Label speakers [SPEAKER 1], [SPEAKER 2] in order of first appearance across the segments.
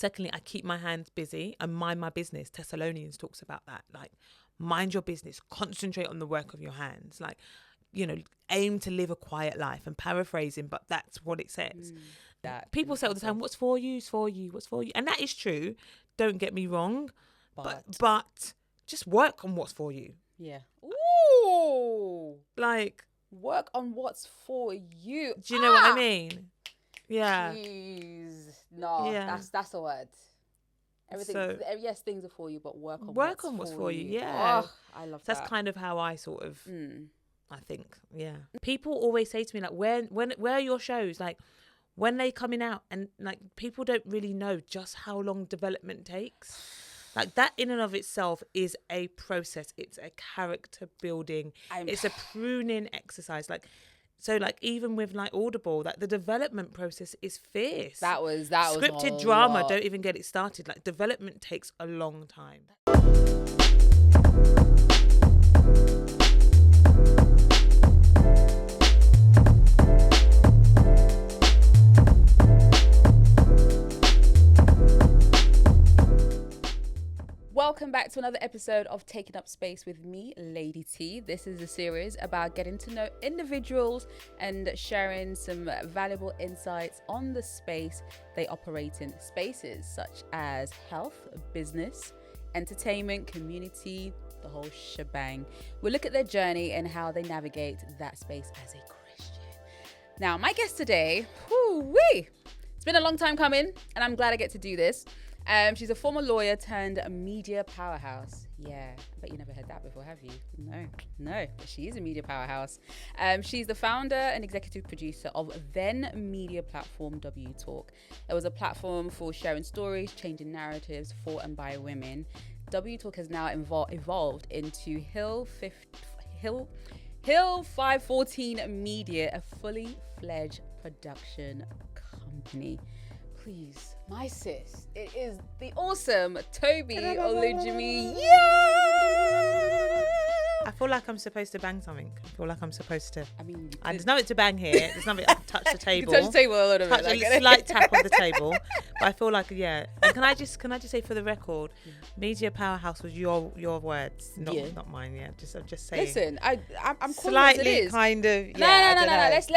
[SPEAKER 1] Secondly, I keep my hands busy and mind my business. Thessalonians talks about that. Like, mind your business, concentrate on the work of your hands. Like, you know, aim to live a quiet life. And paraphrasing, but that's what it says.
[SPEAKER 2] That
[SPEAKER 1] people say all the time, what's for you is for you, what's for you. And that is true. Don't get me wrong. But just work on what's for you.
[SPEAKER 2] Yeah. Ooh.
[SPEAKER 1] Like,
[SPEAKER 2] work on what's for you.
[SPEAKER 1] Do you know what I mean? Yeah.
[SPEAKER 2] Jeez. No,
[SPEAKER 1] Yeah.
[SPEAKER 2] that's a word. Everything.
[SPEAKER 1] So,
[SPEAKER 2] yes, things are for you, but work on
[SPEAKER 1] what's for you. Yeah.
[SPEAKER 2] Oh, I love that.
[SPEAKER 1] That's kind of how I sort of, I think, yeah. People always say to me, like, where are your shows? Like, when they coming out? And like, people don't really know just how long development takes. Like, that in and of itself is a process. It's a character building. It's a pruning exercise. Like, so like, even with like Audible, like the development process is fierce.
[SPEAKER 2] That was
[SPEAKER 1] scripted drama. Don't even get it started. Like, development takes a long time.
[SPEAKER 2] Welcome back to another episode of Taking Up Space with me, Lady T. This is a series about getting to know individuals and sharing some valuable insights on the space they operate in. Spaces such as health, business, entertainment, community, the whole shebang. We'll look at their journey and how they navigate that space as a Christian. Now, my guest today, it's been a long time coming, and I'm glad I get to do this. She's a former lawyer turned media powerhouse. Yeah, I bet you never heard that before, have you? No, but she is a media powerhouse. She's the founder and executive producer of then media platform W Talk. It was a platform for sharing stories, changing narratives for and by women. W Talk has now evolved into Hill 514 Media, a fully fledged production company. Please, my sis, it is the awesome Tobi Olujimin. Yeah!
[SPEAKER 1] I feel like I'm supposed to bang something. I feel like I'm supposed to.
[SPEAKER 2] I mean,
[SPEAKER 1] there's nothing to bang here. There's nothing. I can touch the table.
[SPEAKER 2] You can touch the table a little bit.
[SPEAKER 1] Touch a slight tap on the table. But I feel like, yeah. And can I just say for the record, media powerhouse was your words, not mine. Yeah, I'm just saying.
[SPEAKER 2] Listen, I'm
[SPEAKER 1] slightly
[SPEAKER 2] it is.
[SPEAKER 1] Kind of.
[SPEAKER 2] Yeah, no. Let's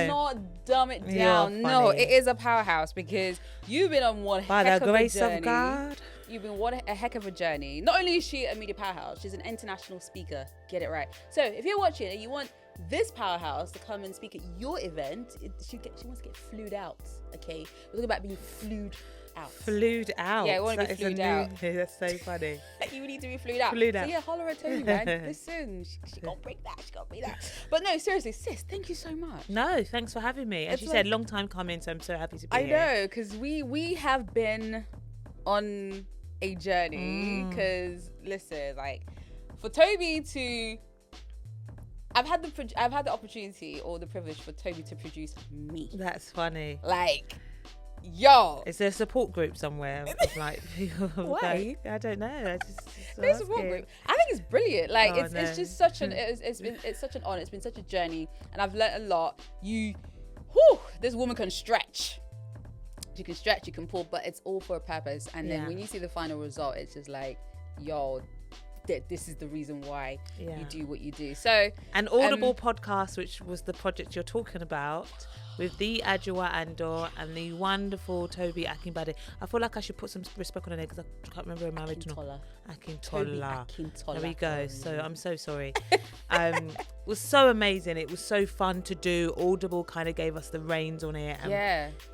[SPEAKER 2] not dumb it down. No, it is a powerhouse because you've been on one
[SPEAKER 1] by
[SPEAKER 2] heck
[SPEAKER 1] the
[SPEAKER 2] of a
[SPEAKER 1] grace
[SPEAKER 2] journey.
[SPEAKER 1] Of God.
[SPEAKER 2] You've been on a heck of a journey. Not only is she a media powerhouse, she's an international speaker. Get it right. So if you're watching and you want this powerhouse to come and speak at your event, she wants to get flued out. Okay, we're talking about being flued out.
[SPEAKER 1] Flued out.
[SPEAKER 2] Yeah, we want to be flued out.
[SPEAKER 1] That's so funny.
[SPEAKER 2] You need to be flued out.
[SPEAKER 1] Flued out.
[SPEAKER 2] So yeah, holler at Tony, man. Listen, she gonna break that. She gonna break that. But no, seriously, sis, thank you so much.
[SPEAKER 1] No, thanks for having me. As you said, long time coming, so I'm so happy to be here.
[SPEAKER 2] I know, because we have been on a journey. Because listen, like for Tobi to, I've had the opportunity or the privilege for Tobi to produce me.
[SPEAKER 1] That's funny.
[SPEAKER 2] Like, yo,
[SPEAKER 1] is there a support group somewhere? Like,
[SPEAKER 2] why?
[SPEAKER 1] I don't know.
[SPEAKER 2] No support group. I think it's brilliant. Like, it's just such an it's such an honor. It's been such a journey, and I've learnt a lot. This woman can stretch. You can stretch, you can pull, but it's all for a purpose. And then when you see the final result, it's just like, yo, this is the reason why you do what you do. So
[SPEAKER 1] an Audible podcast, which was the project you're talking about, with the Adjoa Andor and the wonderful Tobi Akinbade. I feel like I should put some respect on her name because I can't remember her original. Akintola. There we go. So I'm so sorry. It was so amazing. It was so fun to do. Audible kind of gave us the reins on it. And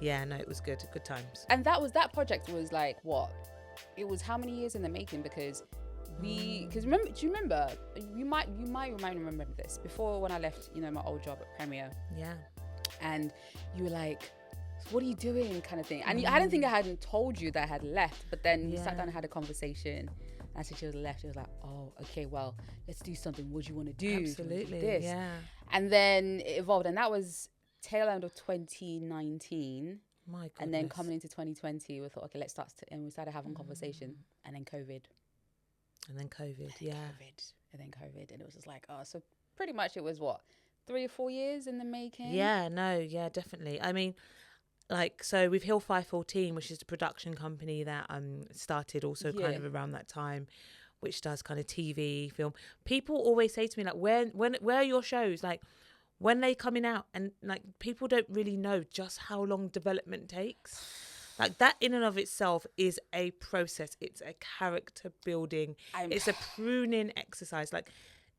[SPEAKER 1] no, it was good. Good times.
[SPEAKER 2] And that project was like what? It was how many years in the making? Because do you remember? You might remember this. Before when I left, my old job at Premiere.
[SPEAKER 1] Yeah.
[SPEAKER 2] And you were like, what are you doing, kind of thing. And I didn't think I hadn't told you that I had left, but then we sat down and had a conversation. And I said she was left. She was like, oh, okay, well, let's do something. What do you want to do?
[SPEAKER 1] Absolutely,
[SPEAKER 2] this.
[SPEAKER 1] Yeah.
[SPEAKER 2] And then it evolved, and that was tail end of 2019.
[SPEAKER 1] My goodness.
[SPEAKER 2] And then coming into 2020, we thought, okay, let's start. And we started having conversation, and then COVID.
[SPEAKER 1] And then COVID,
[SPEAKER 2] And then COVID, and it was just like, so pretty much it was what? 3 or 4 years in the making?
[SPEAKER 1] Yeah, no, yeah, definitely. I mean, like, so with Hill 514, which is the production company that started also kind of around that time, which does kind of TV, film. People always say to me, like, where are your shows? Like, when they coming out? And like, people don't really know just how long development takes. Like, that in and of itself is a process. It's a character building. It's a pruning exercise. Like,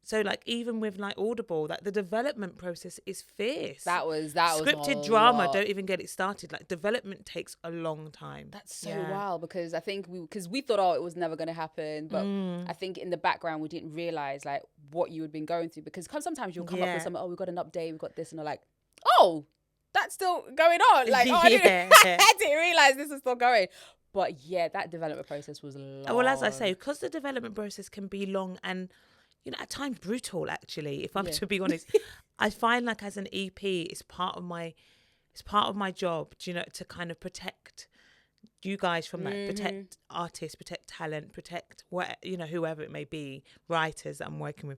[SPEAKER 1] so like, even with like Audible, like the development process is fierce.
[SPEAKER 2] That was
[SPEAKER 1] scripted drama. Don't even get it started. Like, development takes a long time.
[SPEAKER 2] That's so wild, because I think we thought, oh, it was never going to happen, but I think in the background we didn't realize like what you had been going through, because sometimes you'll come up with something, oh, we've got an update, we've got this, and they're like, oh, that's still going on. Like, oh, I didn't realize this is still going. But yeah, that development process was long.
[SPEAKER 1] Well, as I say, because the development process can be long and, you know, at times brutal, actually, if I'm to be honest. I find like as an EP, it's part of my job, you know, to kind of protect you guys from that, protect artists, protect talent, protect what, you know, whoever it may be, writers that I'm working with,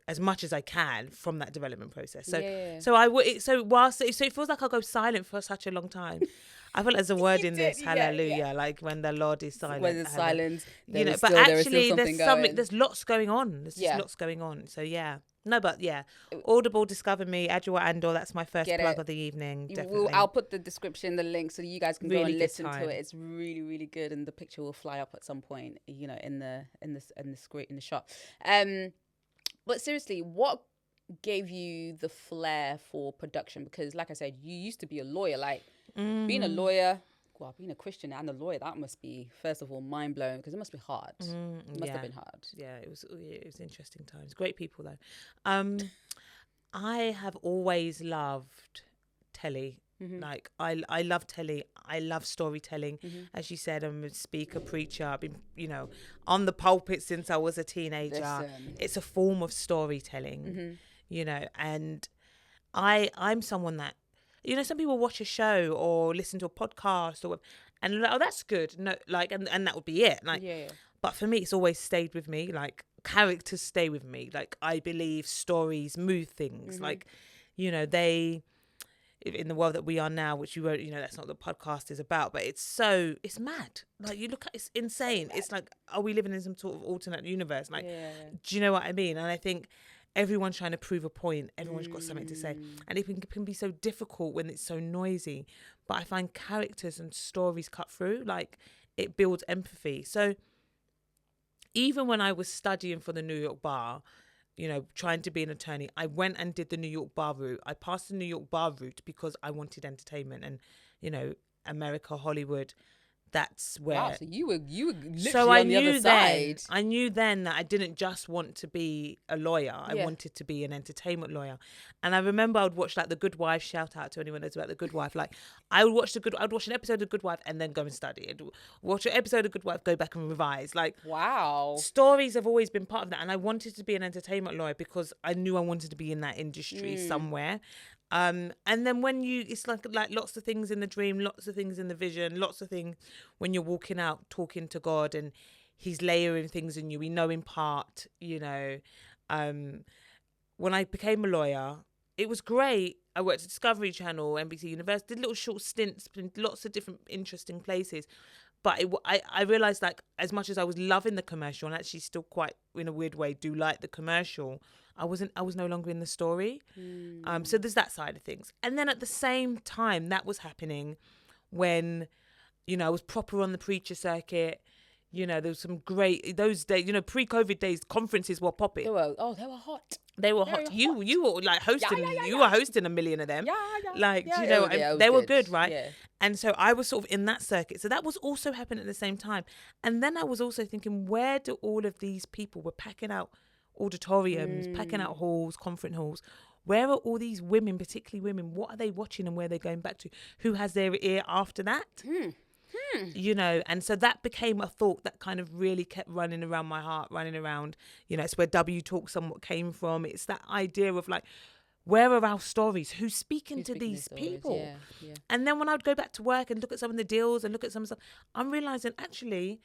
[SPEAKER 1] as much as I can from that development process. So whilst it feels like I'll go silent for such a long time. I feel like there's a word in this, hallelujah, like when the Lord is silent.
[SPEAKER 2] When there's silence,
[SPEAKER 1] you know, but actually there's lots going on. There's just lots going on. So yeah. No, but yeah, Audible, Discover Me, Adjoa Andor, that's my first plug of the evening. Definitely.
[SPEAKER 2] I'll put the description, the link, so you guys can go and listen to it. It's really, really good, and the picture will fly up at some point, you know, in the screen, in the shot. But seriously, what gave you the flair for production? Because like I said, you used to be a lawyer. Like, being a lawyer, well, being a Christian and a lawyer, that must be, first of all, mind blowing, because it must be hard. It must have been hard.
[SPEAKER 1] Yeah, it was interesting times. Great people though. I have always loved telly. Like, I love telly. I love storytelling. As you said, I'm a speaker, preacher. I've been, you know, on the pulpit since I was a teenager. It's a form of storytelling, you know, and I'm someone that, you know, some people watch a show or listen to a podcast or, and like, oh, that's good. No, like, and that would be it. Like, but for me, it's always stayed with me. Like, characters stay with me. Like, I believe stories move things. Like, you know, they, in the world that we are now, which you won't, you know, that's not what the podcast is about, but it's mad. Like, you look at, it's insane. It's like, are we living in some sort of alternate universe? Like, do you know what I mean? And I think everyone's trying to prove a point. Everyone's got something to say. And it can be so difficult when it's so noisy. But I find characters and stories cut through. Like, it builds empathy. So even when I was studying for the New York bar, you know, trying to be an attorney, I went and did the New York bar route. I passed the New York bar route because I wanted entertainment, and, you know, America, Hollywood, that's where.
[SPEAKER 2] Wow, so you were literally on the other side.
[SPEAKER 1] I knew then that I didn't just want to be a lawyer. I wanted to be an entertainment lawyer. And I remember I would watch like The Good Wife. Shout out to anyone that's about The Good Wife. Like, I'd watch an episode of Good Wife and then go and study. I'd watch an episode of Good Wife, go back and revise. Like,
[SPEAKER 2] wow,
[SPEAKER 1] stories have always been part of that. And I wanted to be an entertainment lawyer because I knew I wanted to be in that industry somewhere. And then when it's like lots of things in the dream, lots of things in the vision, lots of things when you're walking out, talking to God, and he's layering things in you. We know in part, you know. When I became a lawyer, it was great. I worked at Discovery Channel, NBC University, did little short stints in lots of different interesting places. But I realised, like, as much as I was loving the commercial, and actually still quite, in a weird way, do like the commercial, I was no longer in the story. So there's that side of things. And then at the same time, that was happening when, you know, I was proper on the preacher circuit. You know, there was some great, those days, you know, pre-COVID days, conferences were popping.
[SPEAKER 2] They were hot.
[SPEAKER 1] They were hot. You were like hosting, you were hosting a million of them. Like, you know, they were good, right? Yeah. And so I was sort of in that circuit. So that was also happening at the same time. And then I was also thinking, where do all of these people were packing out auditoriums, packing out halls, conference halls? Where are all these women, particularly women? What are they watching and where they're going back to? Who has their ear after that? You know, and so that became a thought that kind of really kept running around my heart, running around, you know. It's where W Talk somewhat came from. It's that idea of like, where are our stories? Who's speaking to these people? Yeah. And then when I would go back to work and look at some of the deals and look at some stuff, I'm realising actually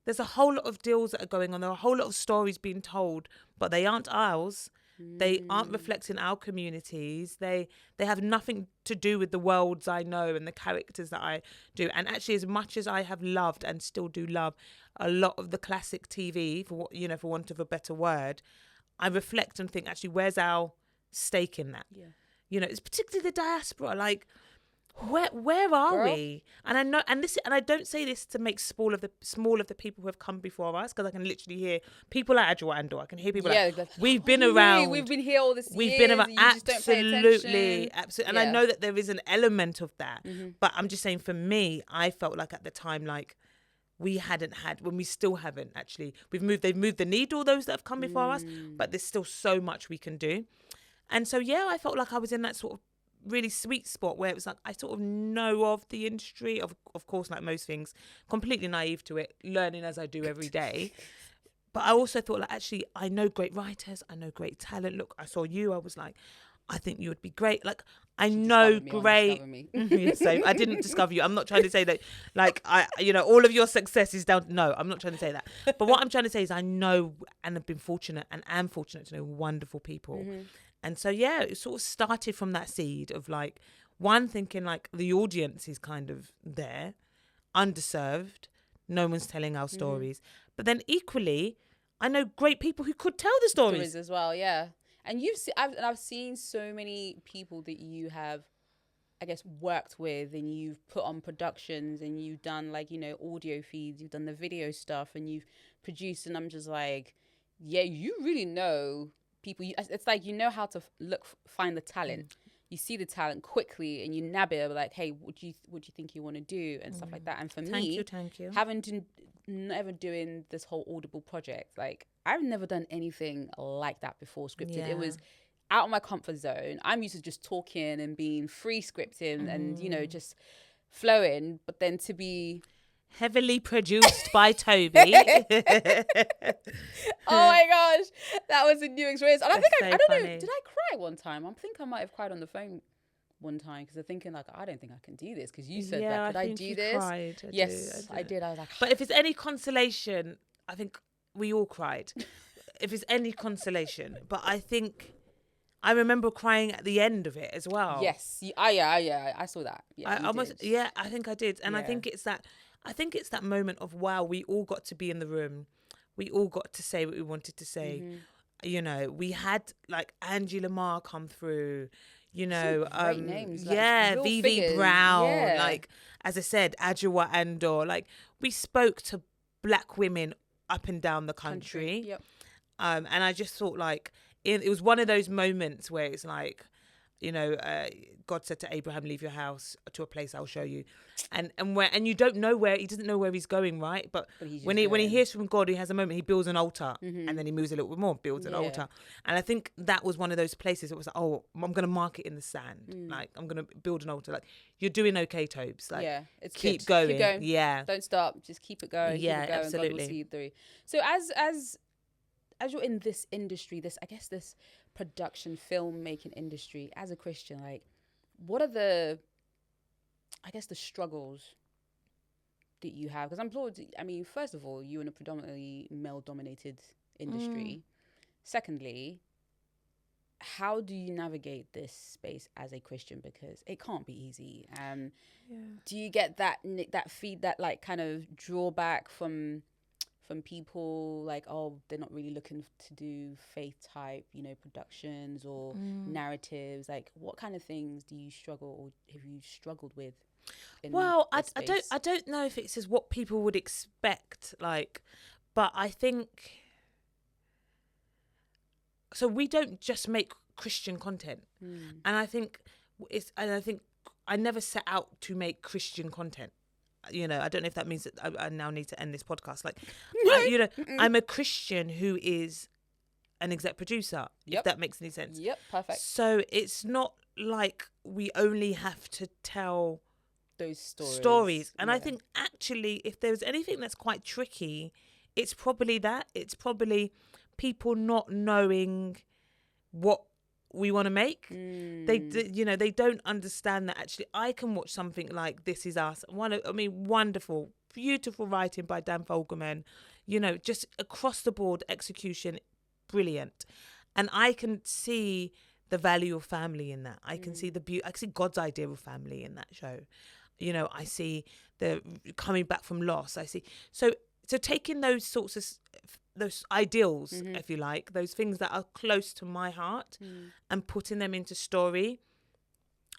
[SPEAKER 1] there's a whole lot of deals that are going on. There are a whole lot of stories being told, but they aren't ours. They aren't reflecting our communities. They have nothing to do with the worlds I know and the characters that I do. And actually, as much as I have loved and still do love a lot of the classic TV, for want of a better word, I reflect and think, actually, where's our stake in that?
[SPEAKER 2] Yeah.
[SPEAKER 1] It's particularly the diaspora. Like, where are we? And I know, and I don't say this to make small of the people who have come before us, because I can literally hear people like Adjoa Andor. I can hear people like, we've been around.
[SPEAKER 2] We've been here all this.
[SPEAKER 1] We've been around. Absolutely. And
[SPEAKER 2] Yeah.
[SPEAKER 1] I know that there is an element of that, but I'm just saying, for me, I felt like at the time, like, we hadn't had, when we still haven't actually. They've moved the needle, those that have come before us, but there's still so much we can do. And so, yeah, I felt like I was in that sort of really sweet spot where it was like, I sort of know of the industry, of course, like most things, completely naive to it, learning as I do every day. But I also thought, like, actually, I know great writers, I know great talent. Look, I saw you, I was like, I think you would be great. Like, I know great. So I didn't discover you. I'm not trying to say that, like, all of your success is down. No, I'm not trying to say that. But what I'm trying to say is, I know and have been fortunate and am fortunate to know wonderful people. And so, yeah, it sort of started from that seed of, like, one, thinking, like, the audience is kind of there, underserved, no one's telling our stories. But then equally, I know great people who could tell the stories
[SPEAKER 2] as well, yeah. And I've seen so many people that you have, I guess, worked with, and you've put on productions, and you've done, like, audio feeds, you've done the video stuff, and you've produced, and I'm just like, yeah, you really know people. It's like, you know how to find the talent. You see the talent quickly, and you nab it, like, hey, what do you think you want to do, and stuff like that. And for me,
[SPEAKER 1] thank you.
[SPEAKER 2] having to never doing this whole Audible project, like, I've never done anything like that before scripted. It was out of my comfort zone. I'm used to just talking and being free scripting and just flowing, but then to be
[SPEAKER 1] heavily produced by Tobi.
[SPEAKER 2] Oh my gosh, that was a new experience. And I don't know, did I cry one time? I think I might have cried on the phone one time, because I'm thinking, like, I don't think I can do this, because you said that. Could I do this?
[SPEAKER 1] Cried.
[SPEAKER 2] I did. I was like,
[SPEAKER 1] but if it's any consolation, I think we all cried. If it's any consolation, but I think I remember crying at the end of it as well.
[SPEAKER 2] Yes, I saw that. Yeah,
[SPEAKER 1] I think I did, and I think it's that moment of, wow, we all got to be in the room, we all got to say what we wanted to say. We had, like, Angie Lamar come through.
[SPEAKER 2] Great names, like,
[SPEAKER 1] Vivi Brown, like, as I said, Adjoa Andor. Like, we spoke to black women up and down the country.
[SPEAKER 2] Yep.
[SPEAKER 1] And I just thought, like, it was one of those moments where it's like, God said to Abraham, leave your house to a place I'll show you. And you don't know he doesn't know where he's going, right? But when he hears from God, he has a moment, he builds an altar, and then he moves a little bit more, builds an altar. And I think that was one of those places. It was like, oh, I'm going to mark it in the sand. Like, I'm going to build an altar. Like, you're doing okay, Tobes. Like,
[SPEAKER 2] it's
[SPEAKER 1] keep
[SPEAKER 2] good.
[SPEAKER 1] going.
[SPEAKER 2] Keep going.
[SPEAKER 1] Yeah.
[SPEAKER 2] Don't stop. Just keep it going.
[SPEAKER 1] Yeah,
[SPEAKER 2] keep it going,
[SPEAKER 1] absolutely.
[SPEAKER 2] And God will see you through. So as you're in this industry, this production filmmaking industry, as a Christian, like, what are the struggles that you have? Because first of all, you're in a predominantly male-dominated industry. Secondly, how do you navigate this space as a Christian? Because it can't be easy. Do you get that feed, that, like, kind of drawback from people, like, oh, they're not really looking to do faith type, productions or narratives? Like, what kind of things do you struggle, or have you struggled with?
[SPEAKER 1] I don't know if it's as what people would expect, like, but I think so. We don't just make Christian content, and I think I never set out to make Christian content. I don't know if that means that I now need to end this podcast. Like, I'm a Christian who is an exec producer, if that makes any sense.
[SPEAKER 2] Yep, perfect.
[SPEAKER 1] So it's not like we only have to tell
[SPEAKER 2] those
[SPEAKER 1] stories. And I think, actually, if there's anything that's quite tricky, it's probably that. It's probably people not knowing what we want to make. They don't understand that actually I can watch something like This Is Us. Wonderful, beautiful writing by Dan Fogelman, just across the board execution, brilliant. And I can see the value of family in that. I can see the beauty. I can see God's idea of family in that show. You know, I see the coming back from loss. I see. So taking those sorts of those ideals, if you like, those things that are close to my heart, and putting them into story,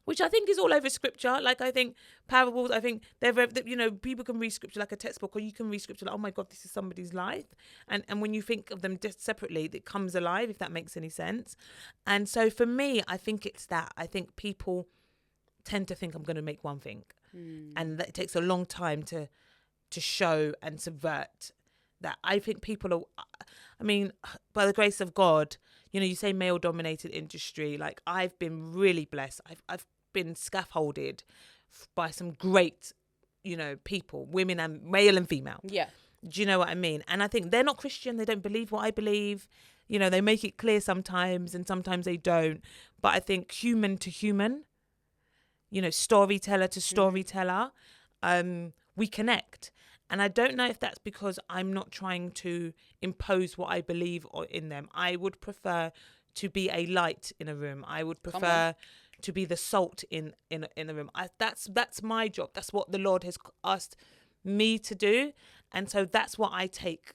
[SPEAKER 1] which I think is all over scripture. Like, I think parables, I think they're very, you know, people can read scripture like a textbook, or you can read scripture like, oh my God, this is somebody's life. And when you think of them just separately, it comes alive, if that makes any sense. And so for me, I think it's that. I think people tend to think I'm going to make one thing. And that it takes a long time to show and subvert that. I think people are, I mean, by the grace of God, you know, you say male dominated industry, like I've been really blessed. I've been scaffolded by some great, you know, people, women and male and female.
[SPEAKER 2] Yeah.
[SPEAKER 1] Do you know what I mean? And I think they're not Christian. They don't believe what I believe. You know, they make it clear sometimes and sometimes they don't. But I think human to human, you know, storyteller to storyteller, we connect. And I don't know if that's because I'm not trying to impose what I believe in them. I would prefer to be a light in a room. I would prefer to be the salt in a room. That's my job. That's what the Lord has asked me to do. And so that's what I take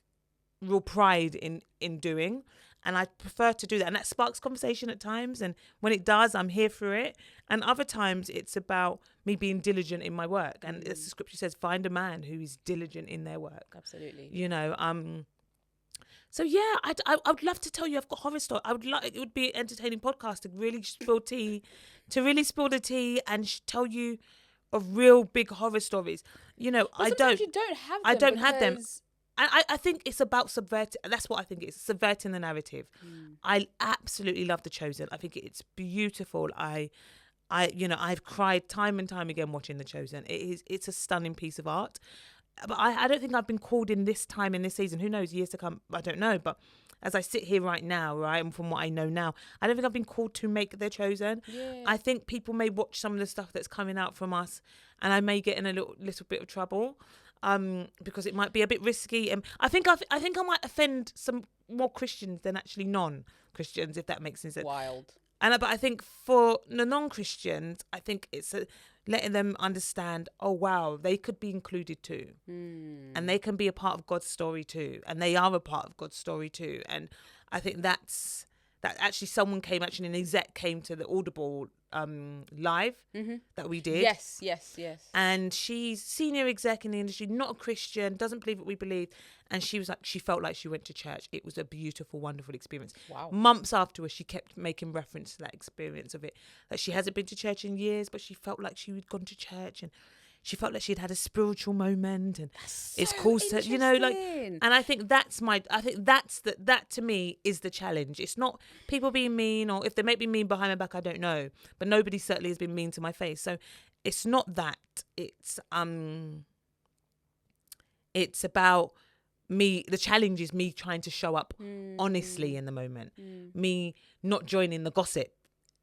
[SPEAKER 1] real pride in doing. And I prefer to do that. And that sparks conversation at times. And when it does, I'm here for it. And other times it's about me being diligent in my work. And as the scripture says, find a man who is diligent in their work.
[SPEAKER 2] Absolutely.
[SPEAKER 1] You know, so yeah, I would love to tell you I've got horror story. It would be an entertaining podcast to really spill the tea and tell you of real big horror stories. You know,
[SPEAKER 2] But sometimes you don't have them.
[SPEAKER 1] I don't have them. I think it's about subverting. That's what I think it's subverting the narrative. I absolutely love The Chosen. I think it's beautiful. I've cried time and time again watching The Chosen. It's a stunning piece of art. But I don't think I've been called in this time in this season. Who knows, years to come, I don't know. But as I sit here right now, right, and from what I know now, I don't think I've been called to make The Chosen.
[SPEAKER 2] Yeah.
[SPEAKER 1] I think people may watch some of the stuff that's coming out from us, and I may get in a little bit of trouble. Because it might be a bit risky, and I think I might offend some more Christians than actually non-Christians, if that makes sense.
[SPEAKER 2] Wild.
[SPEAKER 1] But I think for the non-Christians, I think it's letting them understand, oh wow, they could be included too, and they can be a part of God's story too, and they are a part of God's story too. And I think that actually an exec came to the Audible live that we did.
[SPEAKER 2] Yes.
[SPEAKER 1] And she's senior exec in the industry, not a Christian, doesn't believe what we believe. And she was like, she felt like she went to church. It was a beautiful, wonderful experience.
[SPEAKER 2] Wow.
[SPEAKER 1] Months afterwards, she kept making reference to that experience of it. That she hasn't been to church in years, but she felt like she had gone to church, and she felt like she'd had a spiritual moment, and it's cool to, you know, like, and I think that to me is the challenge. It's not people being mean, or if they may be mean behind my back, I don't know, but nobody certainly has been mean to my face. So it's not that. It's about me. The challenge is me trying to show up honestly in the moment, me not joining the gossip,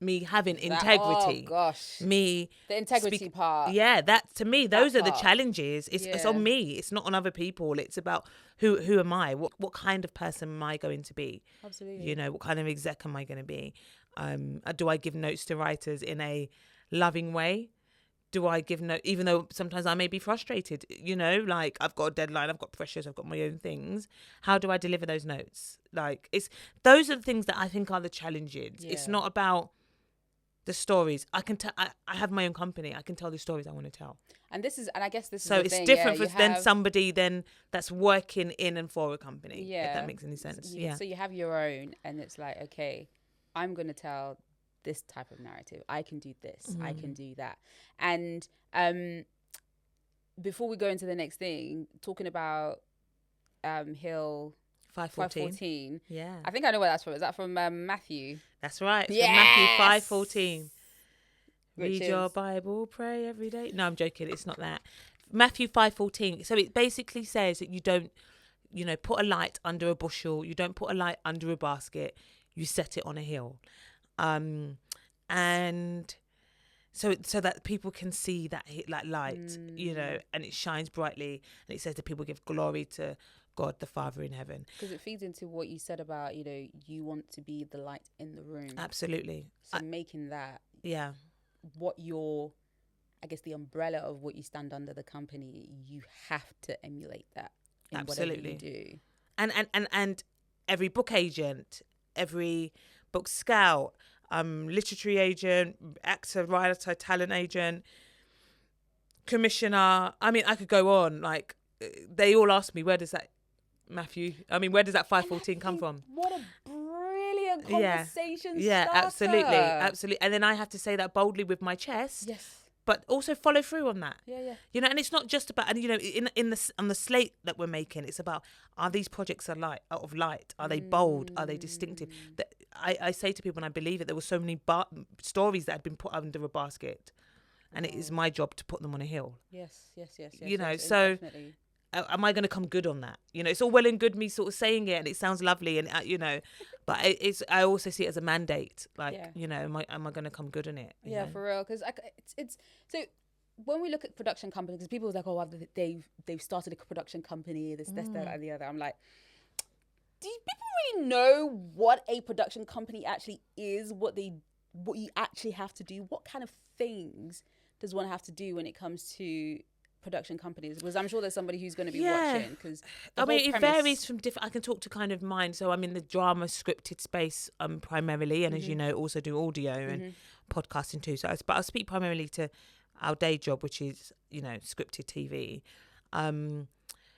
[SPEAKER 1] me having integrity.
[SPEAKER 2] Oh gosh.
[SPEAKER 1] Me
[SPEAKER 2] the integrity part.
[SPEAKER 1] Yeah, that to me, those are the challenges. It's on me. It's not on other people. It's about who am I? What kind of person am I going to be?
[SPEAKER 2] Absolutely.
[SPEAKER 1] You know, what kind of exec am I going to be? Do I give notes to writers in a loving way? Do I give notes, even though sometimes I may be frustrated, you know, like I've got a deadline, I've got pressures, I've got my own things. How do I deliver those notes? Like those are the things that I think are the challenges. Yeah. It's not about the stories. I have my own company. I can tell the stories I want to tell. And
[SPEAKER 2] I guess this is
[SPEAKER 1] so it's different than somebody that's working in and for a company. Yeah. If that makes any sense. Yeah.
[SPEAKER 2] So you have your own, and it's like, okay, I'm going to tell this type of narrative. I can do this. I can do that. And before we go into the next thing, talking about Hill 5:14.
[SPEAKER 1] Yeah.
[SPEAKER 2] I think I know where that's from. Is that from Matthew?
[SPEAKER 1] That's right. It's from Matthew 5:14. Read your Bible, pray every day. No, I'm joking. It's not that. Matthew 5:14. So it basically says that you don't, you know, put a light under a bushel. You don't put a light under a basket. You set it on a hill. And so that people can see that light, you know, and it shines brightly. And it says that people give glory to God the Father in heaven.
[SPEAKER 2] Because it feeds into what you said about, you know, you want to be the light in the room.
[SPEAKER 1] Absolutely.
[SPEAKER 2] So making that,
[SPEAKER 1] Yeah.
[SPEAKER 2] what your, I guess, the umbrella of what you stand under the company, you have to emulate that in
[SPEAKER 1] Absolutely.
[SPEAKER 2] whatever you do.
[SPEAKER 1] And every book agent, every book scout, literary agent, actor, writer, talent agent, commissioner. I mean, I could go on. Like, they all ask me, where does that 514 come from?
[SPEAKER 2] What a brilliant conversation
[SPEAKER 1] Yeah,
[SPEAKER 2] starter.
[SPEAKER 1] absolutely. And then I have to say that boldly with my chest.
[SPEAKER 2] Yes.
[SPEAKER 1] But also follow through on that.
[SPEAKER 2] Yeah.
[SPEAKER 1] You know, and it's not just about, and you know, on the slate that we're making, it's about, are these projects of light? Are they bold? Are they distinctive? That I say to people, and I believe it, there were so many stories that had been put under a basket, and it is my job to put them on a hill.
[SPEAKER 2] Yes.
[SPEAKER 1] You know,
[SPEAKER 2] yes,
[SPEAKER 1] so
[SPEAKER 2] definitely.
[SPEAKER 1] am I going to come good on that? You know, it's all well and good me sort of saying it, and it sounds lovely, and you know, but I also see it as a mandate. Like, you know, am I going to come good on it?
[SPEAKER 2] Yeah, for real. Because it's so when we look at production companies, because people are like, oh, well, they've started a production company, this, that, and the other. I'm like, do people really know what a production company actually is? What you actually have to do? What kind of things does one have to do when it comes to production companies? Because I'm sure there's somebody who's going to be watching. Because
[SPEAKER 1] I mean, it varies from different. I can talk to kind of mine. So I'm in the drama scripted space primarily, and as you know, also do audio and podcasting too. So, but I'll speak primarily to our day job, which is, you know, scripted TV.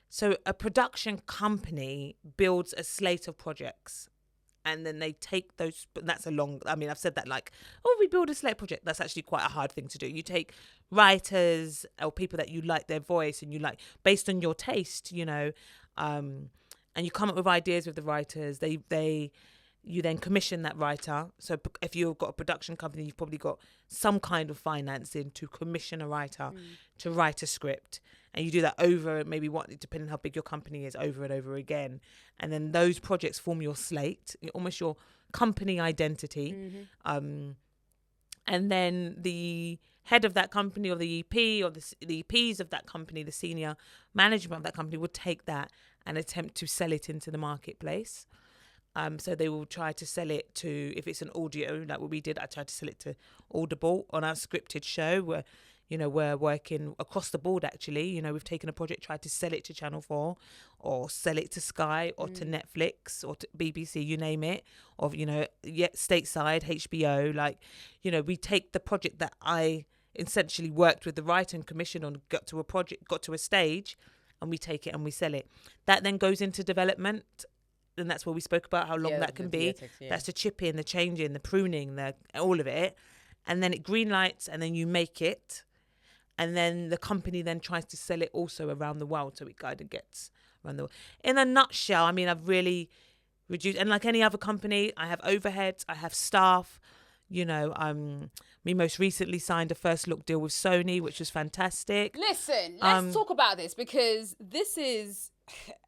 [SPEAKER 1] So a production company builds a slate of projects. And then they take those, but that's I've said that like, oh, we build a slate project. That's actually quite a hard thing to do. You take writers or people that you like their voice and you like based on your taste, you know, and you come up with ideas with the writers. You then commission that writer. So if you've got a production company, you've probably got some kind of financing to commission a writer to write a script. And you do that over, maybe depending on how big your company is, over and over again. And then those projects form your slate, almost your company identity. And then the head of that company or the EP or the EPs of that company, the senior management of that company would take that and attempt to sell it into the marketplace. So they will try to sell it to, if it's an audio, like what we did, I tried to sell it to Audible on our scripted show where, you know, we're working across the board actually. You know, we've taken a project, tried to sell it to Channel 4 or sell it to Sky or to Netflix or to BBC, you name it, or, you know, stateside, HBO. Like, you know, we take the project that I essentially worked with the writer and commissioned on, got to a stage, and we take it and we sell it. That then goes into development. And that's where we spoke about how long that can be. That's the chipping, the changing, the pruning, all of it. And then it green lights, and then you make it. And then the company then tries to sell it also around the world. So it kind of gets around the world. In a nutshell, I mean, I've really reduced. And like any other company, I have overheads, I have staff. You know, we most recently signed a first look deal with Sony, which was fantastic.
[SPEAKER 2] Listen, let's talk about this, because this is,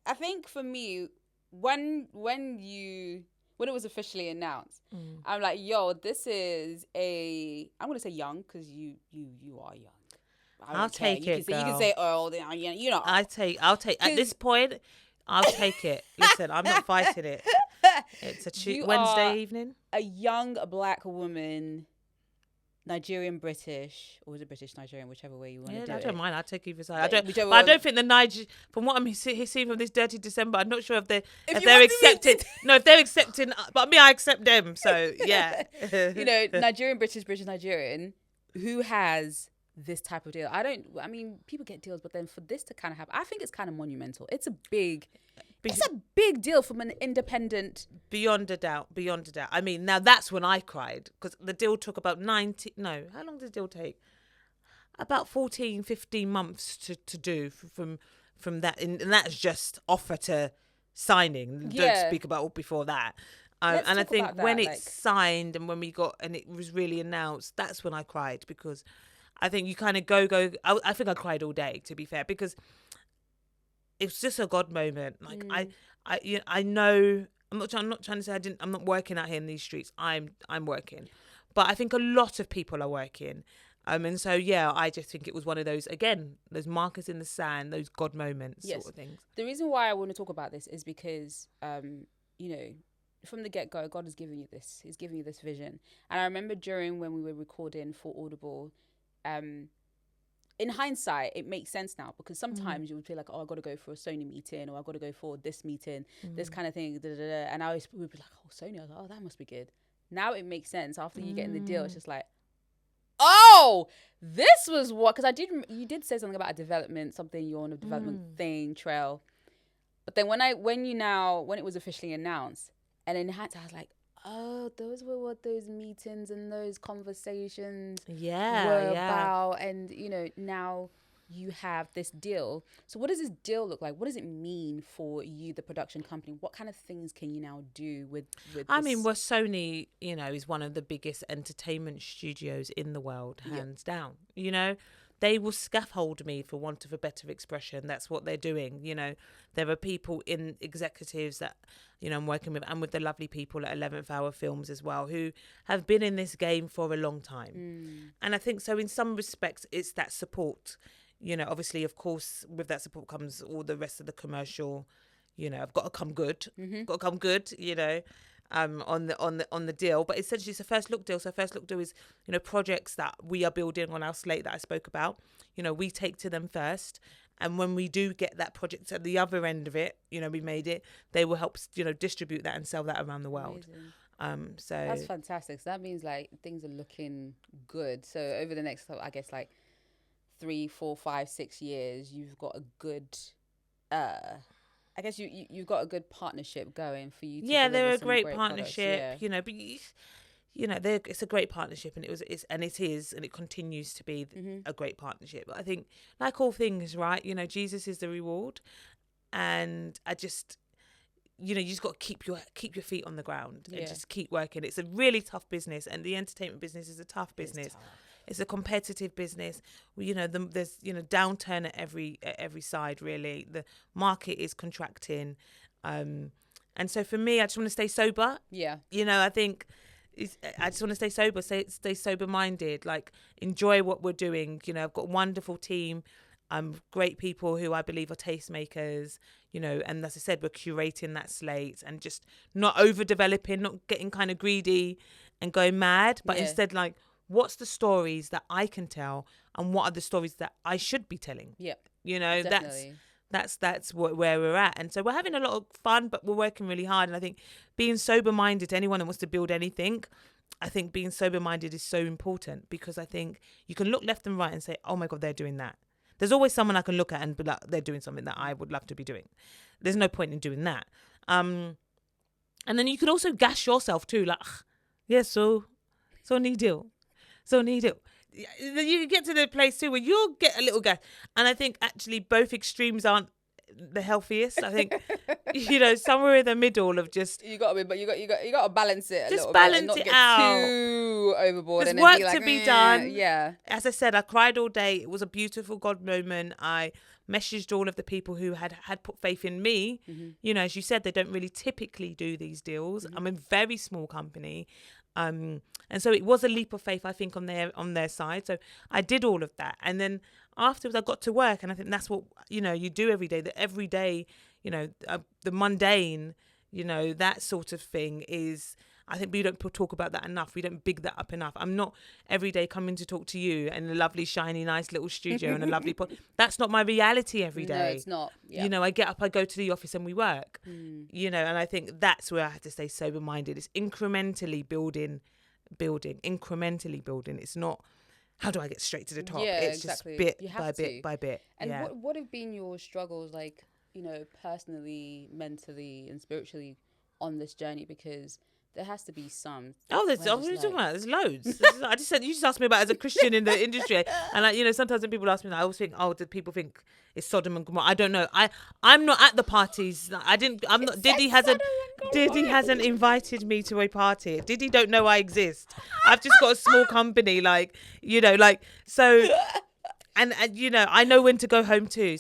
[SPEAKER 2] I think for me, when it was officially announced, I'm like, yo, this is I'm gonna say young, because you are young.
[SPEAKER 1] I'll take it, girl.
[SPEAKER 2] You can say old, you know.
[SPEAKER 1] I'll take at this point, I'll take it. Listen, I'm not fighting it. It's a Wednesday evening.
[SPEAKER 2] A young black woman, Nigerian British, or was it British Nigerian, whichever way you want to do it.
[SPEAKER 1] I don't mind. I'll take either side. I don't think the Niger. From what I'm seeing from this Dirty December, I'm not sure if they're accepting. No, if they're accepting, but me, I accept them. So yeah,
[SPEAKER 2] you know, Nigerian British Nigerian, who has this type of deal. I mean, people get deals, but then for this to kind of happen, I think it's kind of monumental. It's a big deal from an independent.
[SPEAKER 1] Beyond a doubt. I mean, now that's when I cried, because the deal took about how long did the deal take? About 14, 15 months to do from that. And that's just offer to signing. Yeah. Don't speak about all before that. And I think when it's signed and when we got, and it was really announced, that's when I cried, because I think you kind of go. I think I cried all day, to be fair, because it's just a God moment. Like I know I'm not trying to say I'm not working out here in these streets. I'm working, but I think a lot of people are working. And so, yeah, I just think it was one of those, again, those markers in the sand, those God moments sort of things.
[SPEAKER 2] The reason why I want to talk about this is because, you know, from the get-go, God has given you this. He's giving you this vision. And I remember during when we were recording for Audible, in hindsight, it makes sense now, because sometimes you would feel like, oh, I got to go for a Sony meeting, or I got to go for this meeting, this kind of thing. Da, da, da. And I would be like, oh, Sony. I was like, oh, that must be good. Now it makes sense. After you get in the deal, it's just like, oh, this was what, because you did say something about a development, something you're on a development thing, trail. But then when it was officially announced, and in hindsight, I was like, oh, those were what those meetings and those conversations were about. And, you know, now you have this deal. So what does this deal look like? What does it mean for you, the production company? What kind of things can you now do with
[SPEAKER 1] I mean, well, Sony, you know, is one of the biggest entertainment studios in the world, hands down. You know, they will scaffold me, for want of a better expression. That's what they're doing. You know, there are people in executives that, you know, I'm working with, and with the lovely people at 11th Hour Films as well, who have been in this game for a long time. And I think so in some respects, it's that support. You know, obviously, of course, with that support comes all the rest of the commercial, you know, I've got to come good, you know, on the deal. But essentially it's a first look deal. So first look deal is, you know, projects that we are building on our slate that I spoke about. You know, we take to them first. And when we do get that project at the other end of it, you know, we made it, they will help, you know, distribute that and sell that around the world. So
[SPEAKER 2] that's fantastic. So that means like things are looking good. So over the next, I guess, like 3, 4, 5, 6 years, you've got a good I guess you've got a good partnership going for you to
[SPEAKER 1] they're a great
[SPEAKER 2] partnership
[SPEAKER 1] products, you know, but you know, it's a great partnership, and it continues to be a great partnership. But I think, like all things, right, you know, Jesus is the reward, and I just, you know, you just got to keep your feet on the ground and just keep working. It's a really tough business, and the entertainment business is a tough business. It's a competitive business. You know, there's, you know, downturn at every side, really. The market is contracting. And so for me, I just want to stay sober. Yeah. You know, I think I just want to stay sober, stay sober-minded, like enjoy what we're doing. You know, I've got a wonderful team, great people who I believe are tastemakers, you know, and as I said, we're curating that slate and just not overdeveloping, not getting kind of greedy and going mad, but instead like, what's the stories that I can tell, and what are the stories that I should be telling? Yeah, you know, definitely. That's where we're at. And so we're having a lot of fun, but we're working really hard. And I think being sober-minded, anyone that wants to build anything, I think being sober-minded is so important, because I think you can look left and right and say, oh my God, they're doing that. There's always someone I can look at and be like, they're doing something that I would love to be doing. There's no point in doing that. And then you can also gas yourself too, like, so need deal. So need it. You get to the place too where you'll get a little gas, and I think actually both extremes aren't the healthiest. I think you know, somewhere in the middle of just
[SPEAKER 2] you got to balance it.
[SPEAKER 1] Just balance it out.
[SPEAKER 2] Too overboard.
[SPEAKER 1] There's work to be done. Yeah. As I said, I cried all day. It was a beautiful God moment. I messaged all of the people who had put faith in me. You know, as you said, they don't really typically do these deals. I'm a very small company. And so it was a leap of faith, I think, on their side. So I did all of that. And then afterwards I got to work, and I think that's what, you know, you do every day. That every day, you know, the mundane, you know, that sort of thing is, I think we don't talk about that enough. We don't big that up enough. I'm not every day coming to talk to you in a lovely, shiny, nice little studio and a lovely pod. That's not my reality every day.
[SPEAKER 2] No, it's not. Yep.
[SPEAKER 1] You know, I get up, I go to the office and we work. You know, and I think that's where I have to stay sober-minded. It's incrementally building. It's not, how do I get straight to the top?
[SPEAKER 2] Yeah,
[SPEAKER 1] it's
[SPEAKER 2] exactly.
[SPEAKER 1] Just bit by bit.
[SPEAKER 2] And what have been your struggles, like, you know, personally, mentally and spiritually on this journey? Because there has to be some.
[SPEAKER 1] What are you talking about? There's loads. I just said, you just asked me about as a Christian in the industry, and like, you know, sometimes when people ask me, I always think, oh, do people think it's Sodom and Gomorrah? I don't know. I'm not at the parties. I'm not. Diddy hasn't invited me to a party. Diddy don't know I exist. I've just got a small company, like, you know, like, so. And you know, I know when to go home too.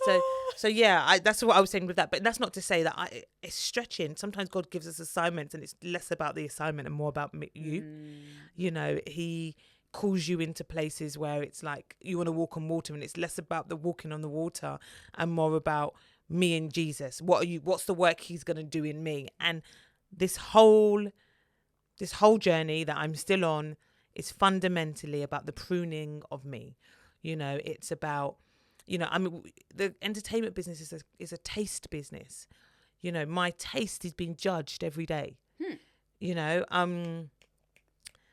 [SPEAKER 1] So yeah, that's what I was saying with that. But that's not to say that it's stretching. Sometimes God gives us assignments, and it's less about the assignment and more about you. You know, He calls you into places where it's like you want to walk on water, and it's less about the walking on the water and more about me and Jesus. What's the work he's going to do in me? And this whole journey that I'm still on is fundamentally about the pruning of me. It's about, the entertainment business is a taste business. My taste is being judged every day.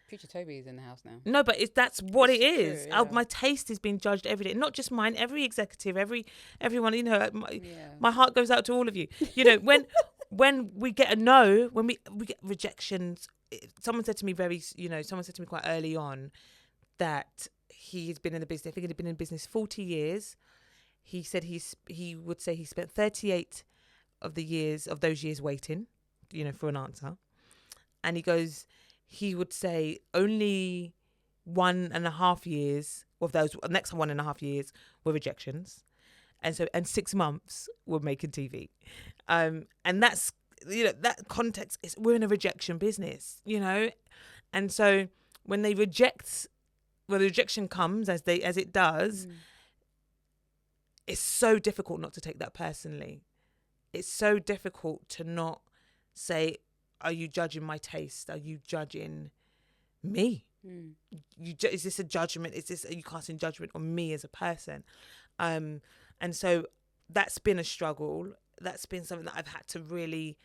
[SPEAKER 2] Future Tobi is in the house now.
[SPEAKER 1] No, but that's what it is.
[SPEAKER 2] True, yeah.
[SPEAKER 1] My taste is being judged every day. Not just mine, every executive, everyone, my heart goes out to all of you. When we get a no, when we get rejections, someone said to me quite early on that he's been in the business, I think he'd been in business 40 years. He said he would say he spent 38 of those years waiting, for an answer. And he would say only 1.5 years of those next 1.5 years were rejections. And 6 months were making TV. And that's, that context is, we're in a rejection business, And so when the rejection comes as it does, it's so difficult not to take that personally. It's so difficult to not say, are you judging my taste? Are you judging me? Is this a judgment? Are you casting judgment on me as a person? And so that's been a struggle. That's been something that I've had to really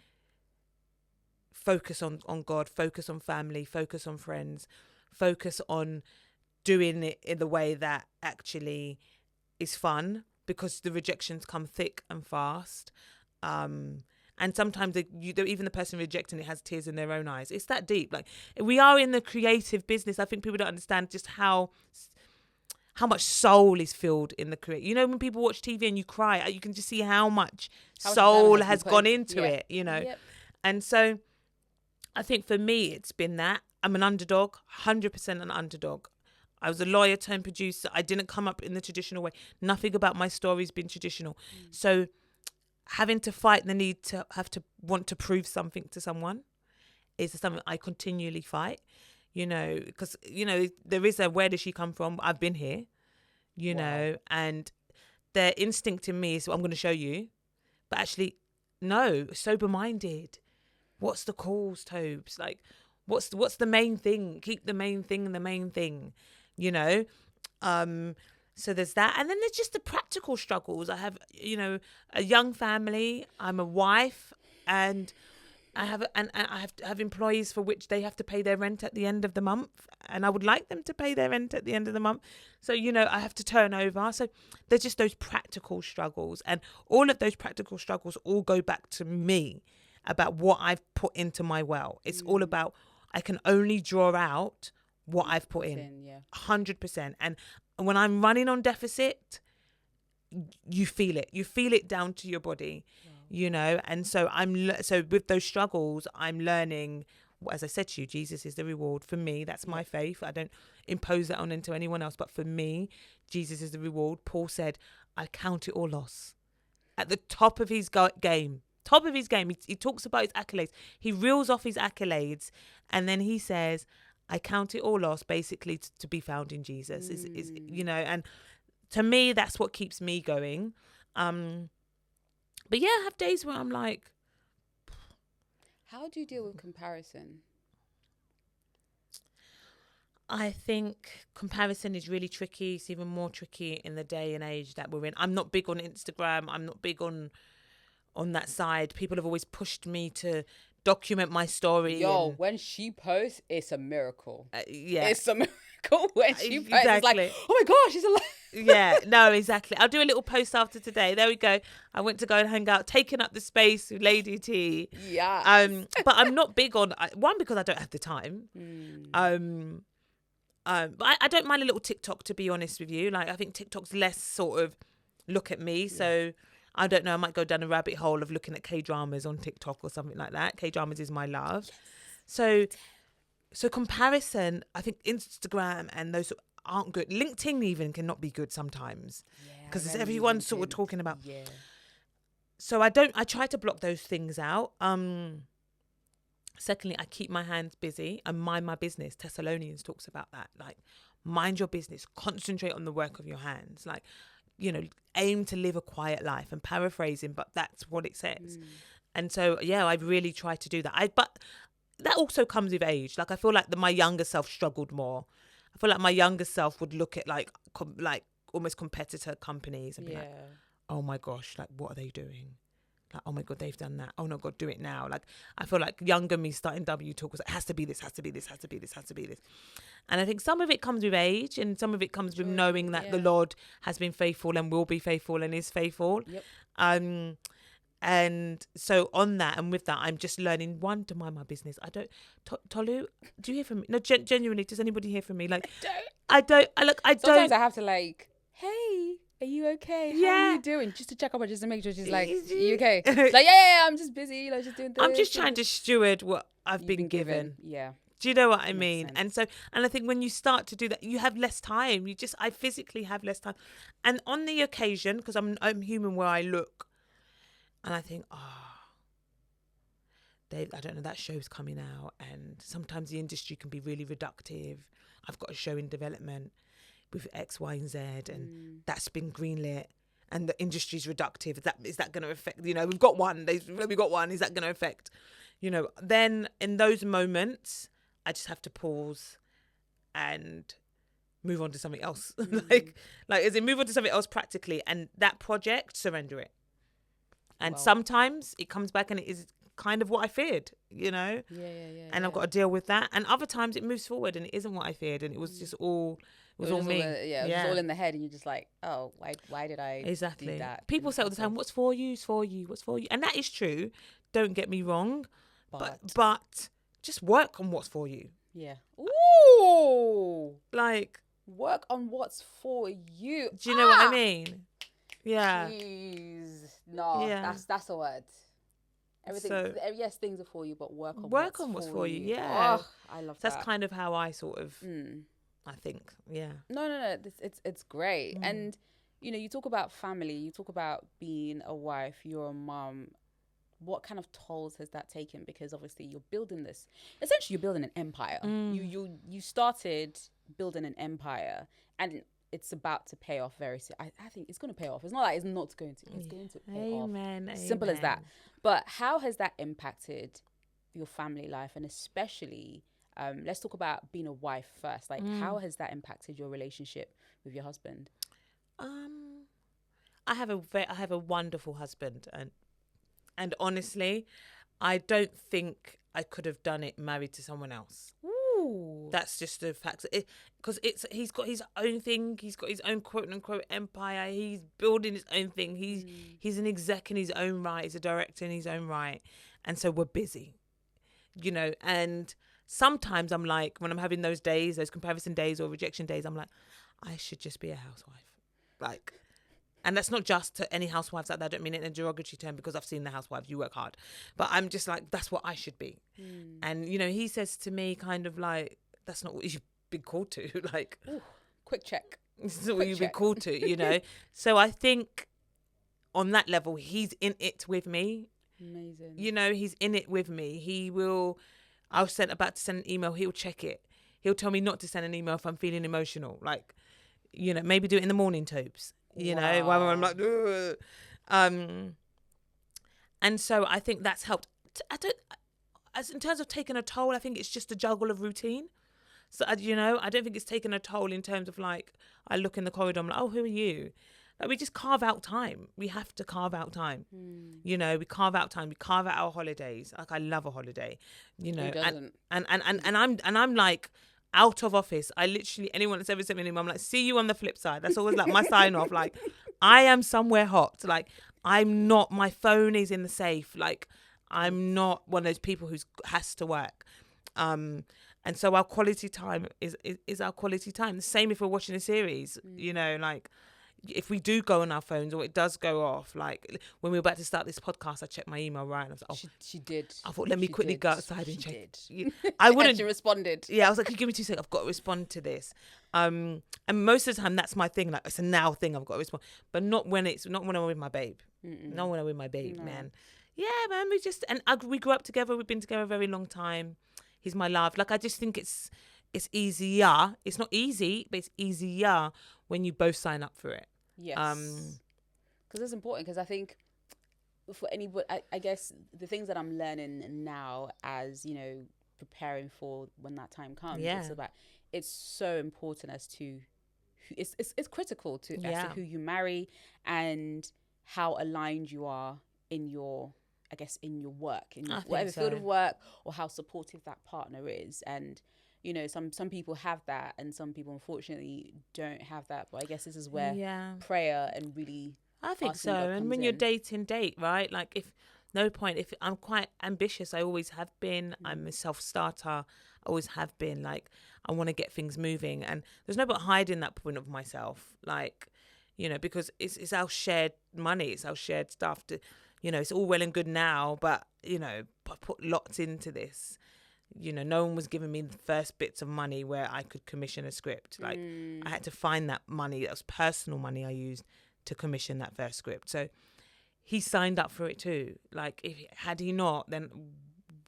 [SPEAKER 1] focus on God, focus on family, focus on friends, focus on doing it in the way that actually is fun, because the rejections come thick and fast. And sometimes even the person rejecting it has tears in their own eyes. It's that deep. Like, we are in the creative business. I think people don't understand just how much soul is filled in the create. When people watch TV and you cry, you can just see how much soul has gone into it, Yep. And so I think for me, it's been that. I'm an underdog, 100% an underdog. I was a lawyer turned producer. I didn't come up in the traditional way. Nothing about my story's been traditional. So having to fight the need to want to prove something to someone is something I continually fight, because, there is where does she come from? I've been here, and their instinct in me is, I'm going to show you. But actually, no, sober-minded. What's the cause, Tobes? Like, what's the main thing? Keep the main thing the main thing, So there's that. And then there's just the practical struggles. I have, a young family. I'm a wife, and I have employees for which they have to pay their rent at the end of the month. And I would like them to pay their rent at the end of the month. So, I have to turn over. So there's just those practical struggles. And all of those practical struggles all go back to me about what I've put into my well. It's all about, I can only draw out what I've put in. 100%. And when I'm running on deficit, you feel it. You feel it down to your body, And so so with those struggles, I'm learning. As I said to you, Jesus is the reward for me. That's my faith. I don't impose that on into anyone else. But for me, Jesus is the reward. Paul said, "I count it all loss." At the top of his game. Top of his game. He talks about his accolades. He reels off his accolades, and then he says, I count it all loss, basically, to be found in Jesus. Is and to me, that's what keeps me going. But yeah, I have days where I'm like,
[SPEAKER 2] how do you deal with comparison?
[SPEAKER 1] I think comparison is really tricky. It's even more tricky in the day and age that we're in. I'm not big on Instagram. I'm not big on that side. People have always pushed me to document my story.
[SPEAKER 2] When she posts, it's a miracle.
[SPEAKER 1] It's
[SPEAKER 2] a miracle when she posts.
[SPEAKER 1] Exactly.
[SPEAKER 2] It's like, oh my gosh, she's alive.
[SPEAKER 1] Yeah, no, exactly. I'll do a little post after today. There we go. I went to go and hang out, taking up the space with Lady T.
[SPEAKER 2] Yeah.
[SPEAKER 1] But I'm not big on one, because I don't have the time. But I don't mind a little TikTok, to be honest with you. Like, I think TikTok's less sort of look at me. So I don't know. I might go down a rabbit hole of looking at K-dramas on TikTok or something like that. K-dramas is my love. So comparison, I think Instagram and those aren't good. LinkedIn even cannot be good sometimes, because everyone's sort of talking about. Yeah. So I try to block those things out. Secondly, I keep my hands busy and mind my business. Thessalonians talks about that. Like, mind your business, concentrate on the work of your hands. Like, you know, aim to live a quiet life. And paraphrasing, but that's what it says. And so, yeah, I really try to do that. But that also comes with age. Like, I feel like my younger self struggled more. I feel like my younger self would look at like almost competitor companies and be like, oh my gosh, like, what are they doing? Like, oh my God, they've done that. Oh no, God, do it now. Like, I feel like younger me starting W Talk was like, has to be this, has to be this, has to be this, has to be this. And I think some of it comes with age and some of it comes with knowing that the Lord has been faithful and will be faithful and is faithful. Yep. And so on that and with that, I'm just learning, one, to mind my business. I don't, Tolu, do you hear from me? No, genuinely, does anybody hear from me? Like, I don't.
[SPEAKER 2] Sometimes I have to like, hey, are you okay? How are you doing? Just to check up, just to make sure she's like, are you okay? It's like, yeah, I'm just busy, you know, just doing this.
[SPEAKER 1] I'm just trying to steward what I've been given.
[SPEAKER 2] Yeah.
[SPEAKER 1] Do you know what I mean? And so, and I think when you start to do that, you have less time. I physically have less time. And on the occasion, because I'm human where I look and I think, I don't know, that show's coming out. And sometimes the industry can be really reductive. I've got a show in development with X, Y, and Z, and that's been greenlit, and the industry's reductive. Is that going to affect? You know, we've got one. Is that going to affect? You know, then in those moments, I just have to pause and move on to something else. like as in move on to something else practically, and that project, surrender it. And sometimes it comes back and it is kind of what I feared, you know. And I've got to deal with that. And other times it moves forward and it isn't what I feared, and it was just all. It was all me.
[SPEAKER 2] It was all in the head, and you're just like, oh, why did I do that?
[SPEAKER 1] People say all the time, what's for you is for you. What's for you? And that is true. Don't get me wrong. But just work on what's for you.
[SPEAKER 2] Yeah. Ooh.
[SPEAKER 1] Like.
[SPEAKER 2] Work on what's for you.
[SPEAKER 1] Do you know what I mean? Yeah.
[SPEAKER 2] Jeez. No, that's a word. Everything. Yes, things are for you, but work on what's for you.
[SPEAKER 1] Yeah.
[SPEAKER 2] Oh, I love
[SPEAKER 1] that. That's kind of how I sort of... I think,
[SPEAKER 2] No. It's great. And, you know, you talk about family, you talk about being a wife, you're a mom. What kind of tolls has that taken? Because obviously you're building this, essentially you're building an empire. You started building an empire, and it's about to pay off very soon. I think it's going to pay off. It's not like it's not going to. It's going to pay off. Simple as that. But how has that impacted your family life, and especially... let's talk about being a wife first. Like, how has that impacted your relationship with your husband?
[SPEAKER 1] I have a wonderful husband, and honestly, I don't think I could have done it married to someone else. Ooh. That's just the fact. Because he's got his own thing. He's got his own quote unquote empire. He's building his own thing. He's an exec in his own right. He's a director in his own right, and so we're busy, you know, and. Sometimes I'm like, when I'm having those days, those comparison days or rejection days, I'm like, I should just be a housewife. Like, and that's not just to any housewives out there. I don't mean it in a derogatory term, because I've seen the housewives, you work hard. But I'm just like, that's what I should be. And, you know, he says to me kind of like, that's not what you've been called to. Like,
[SPEAKER 2] ooh, quick check.
[SPEAKER 1] This is what you've been called to, you know. So I think on that level, he's in it with me.
[SPEAKER 2] Amazing.
[SPEAKER 1] You know, he's in it with me. He will... I was about to send an email. He'll check it. He'll tell me not to send an email if I'm feeling emotional. Like, you know, maybe do it in the morning, Tobes. You know, while I'm like, ugh. And so I think that's helped. As in terms of taking a toll, I think it's just a juggle of routine. So, you know, I don't think it's taken a toll in terms of like, I look in the corridor, I'm like, oh, who are you? Like, we just carve out time. We have to carve out time. You know, we carve out time. We carve out our holidays. Like, I love a holiday. You know,
[SPEAKER 2] who doesn't?
[SPEAKER 1] And I'm like out of office. I literally, anyone that's ever sent me an email, I'm like, see you on the flip side. That's always like my sign off. Like, I am somewhere hot. Like, I'm not. My phone is in the safe. Like, I'm not one of those people who has to work. And so our quality time is our quality time. The same if we're watching a series. You know, like. If we do go on our phones or it does go off, like when we were about to start this podcast, I checked my email, right? And I was like, oh,
[SPEAKER 2] she did.
[SPEAKER 1] I thought, let me quickly go outside and check.
[SPEAKER 2] Did.
[SPEAKER 1] I wouldn't.
[SPEAKER 2] She responded.
[SPEAKER 1] Yeah, I was like, can you give me 2 seconds? I've got to respond to this. And most of the time, that's my thing. Like, it's a now thing. I've got to respond, but not when I'm with my babe. Not when I'm with my babe, man. Yeah, man, we grew up together. We've been together a very long time. He's my love. Like, I just think it's easier. It's not easy, but it's easier when you both sign up for it.
[SPEAKER 2] Yes. Because it's important. Because I think for anybody, I guess the things that I'm learning now, as you know, preparing for when that time comes, it's so important as to it's critical to as to who you marry and how aligned you are in your, I guess, in your work, in your whatever field of work, or how supportive that partner is. And you know, some people have that, and some people unfortunately don't have that. But I guess this is where prayer and really,
[SPEAKER 1] I think so. And when you're date, right? Like, if I'm quite ambitious, I always have been. I'm a self-starter. I always have been. Like, I want to get things moving, and there's no but hiding that point of myself. Like, you know, because it's our shared money, it's our shared stuff. You know, it's all well and good now, but you know, I put lots into this. You know, no one was giving me the first bits of money where I could commission a script. Like, I had to find that money. That was personal money I used to commission that first script. So he signed up for it too. Like, had he not, then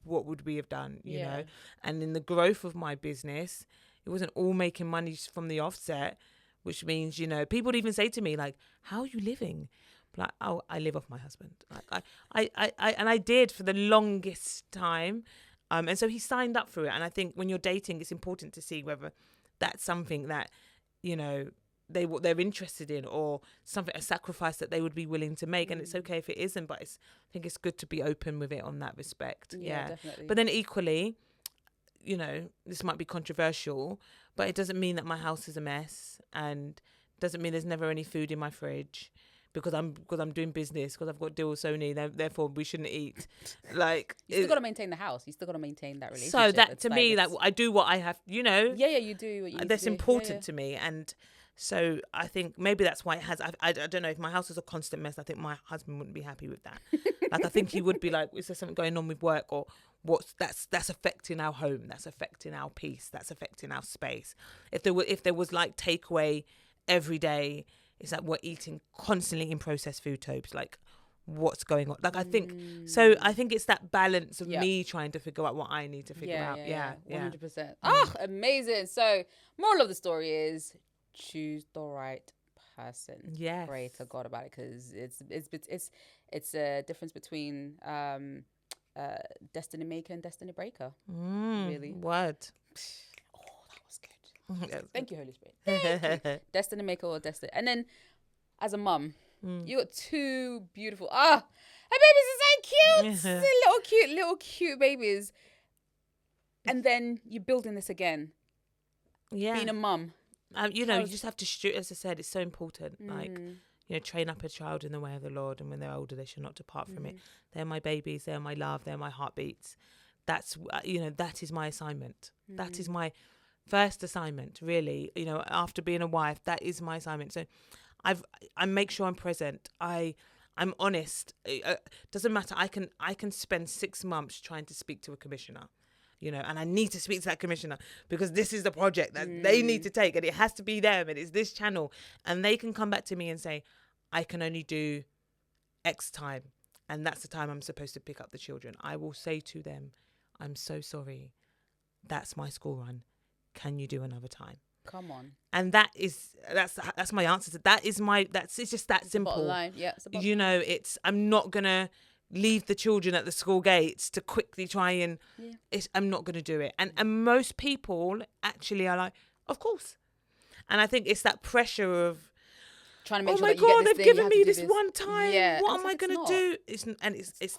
[SPEAKER 1] what would we have done, you know? And in the growth of my business, it wasn't all making money from the offset, which means, you know, people would even say to me, like, how are you living? Like, oh, I live off my husband. Like, I did for the longest time. And so he signed up for it. And I think when you're dating, it's important to see whether that's something that, you know, they're interested in, or something, a sacrifice that they would be willing to make. And it's okay if it isn't, but I think it's good to be open with it on that respect. Yeah, definitely. But then equally, you know, this might be controversial, but it doesn't mean that my house is a mess, and doesn't mean there's never any food in my fridge. Because I'm doing business, because I've got to deal with Sony, therefore we shouldn't eat. Like,
[SPEAKER 2] you still got to maintain the house. You still got to maintain that relationship.
[SPEAKER 1] So that, to me, like, I do what I have, you know.
[SPEAKER 2] Yeah, you do what you need
[SPEAKER 1] that's
[SPEAKER 2] to do.
[SPEAKER 1] Important to me, and so I think maybe that's why it has. I don't know, if my house was a constant mess, I think my husband wouldn't be happy with that. Like, I think he would be like, is there something going on with work, or that's affecting our home, that's affecting our peace, that's affecting our space. If there was like takeaway every day. It's like we're eating constantly in processed food, Tobes. Like, what's going on? Like, I think it's that balance of me trying to figure out what I need to figure out. Yeah,
[SPEAKER 2] 100%. Oh, amazing. So, moral of the story is choose the right person.
[SPEAKER 1] Yeah.
[SPEAKER 2] Pray to God about it, because it's a difference between destiny maker and destiny breaker. Really.
[SPEAKER 1] Word.
[SPEAKER 2] Thank you, Holy Spirit. Destiny maker or destiny. And then, as a mum, you got two beautiful. Her babies are so cute. Little cute babies. And then you're building this again. Yeah. Being a mum.
[SPEAKER 1] You know, you just have to, as I said, it's so important. Like, you know, train up a child in the way of the Lord, and when they're older, they should not depart from it. They're my babies. They're my love. They're my heartbeats. That's, you know, that is my assignment. That is my first assignment, really. You know, after being a wife, that is my assignment. So I make sure I'm present. I'm honest. Doesn't matter. I can spend 6 months trying to speak to a commissioner, you know, and I need to speak to that commissioner because this is the project that they need to take, and it has to be them, and it's this channel, and they can come back to me and say, I can only do X time, and that's the time I'm supposed to pick up the children. I will say to them, I'm so sorry. That's my school run. Can you do another time?
[SPEAKER 2] Come on.
[SPEAKER 1] And that's my answer to that. It's just that simple.
[SPEAKER 2] Bottom line. Yeah, it's
[SPEAKER 1] you know, I'm not gonna leave the children at the school gates to quickly try and I'm not gonna do it. And most people actually are like, of course. And I think it's that pressure of
[SPEAKER 2] trying to make sure
[SPEAKER 1] that you get this they've given me this one time.
[SPEAKER 2] Yeah.
[SPEAKER 1] What am I going to do? It's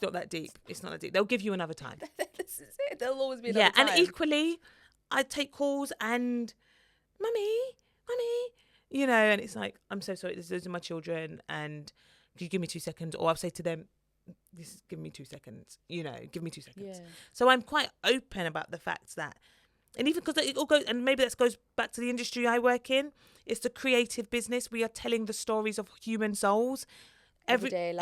[SPEAKER 1] not that deep. It's not that deep. They'll give you another time.
[SPEAKER 2] This is it. There'll always be another time.
[SPEAKER 1] And equally, I take calls and, Mummy, you know, and it's like, I'm so sorry. Those are my children, and can you give me 2 seconds? Or I'll say to them, give me 2 seconds. You know, give me 2 seconds. Yeah. So I'm quite open about the fact that. And even because it all goes, and maybe that goes back to the industry I work in, it's the creative business. We are telling the stories of human souls, everyday